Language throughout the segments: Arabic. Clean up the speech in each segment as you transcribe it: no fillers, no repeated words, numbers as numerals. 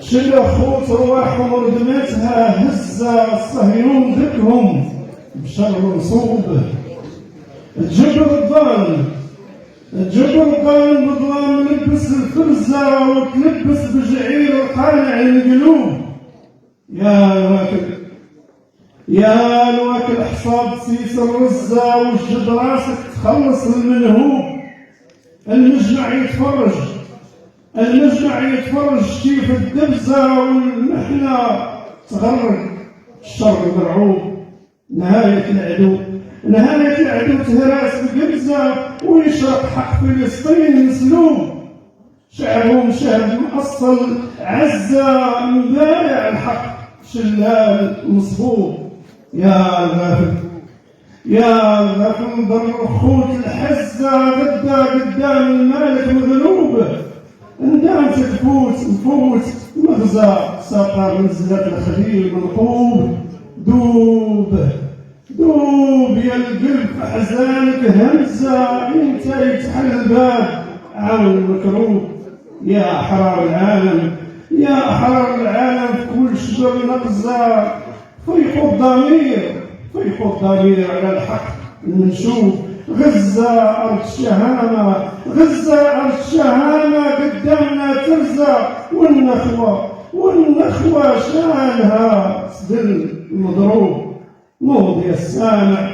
شل خوت رواحهم ردمتها هزة الصهيون ذكهم بشر منصوب. تجبر الظالم بظلام لبس الفرزة وتلبس بجعير القانع القلوب. يا الواكل حصاد سيس الرزة وشد راسك تخلص المنهوب. المجمع يتفرج كيف الدبزة والمحنة تغرق الشر المرعوب. نهاية العدو تهراس بقبزة ويشرق حق فلسطين مسلوب. شعبهم شهد مأصل عزة مبايع الحق شلال مصبوب. يا الغافل ضر خوت الحزة غدا قدام المالك مغلوب. ندامت تفوت مغزى ساقى منزلة الخليل منقوب. دوب يا القلب أحزانك همزة انت يتحل الباب عن المكروب. يا أحرار العالم في كل شجر نقزة فيقوا الضمير على الحق المنشوب. غزة أرض الشهامة قدامنا ترزى. والنخوة شانها سدل المضروب. نوضي السامع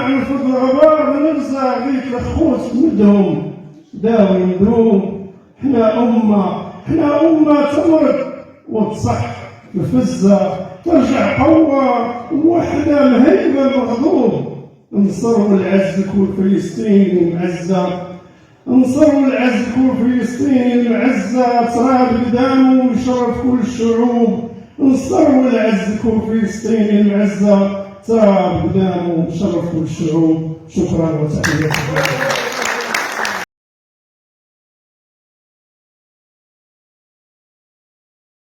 من فضل غبار نرزى غيث الخوت مدهم داوي ندوم. احنا أمة تمرض وتصح بفزة ترجع قوة وحدة مهيبة مغضوب. انصروا العز كل فلسطين المعزة تراب قدامه ويشرف كل الشعوب. انصروا العز كل فلسطين المعزة تراب قدامه ويشرف كل الشعوب. شكرا وتحية.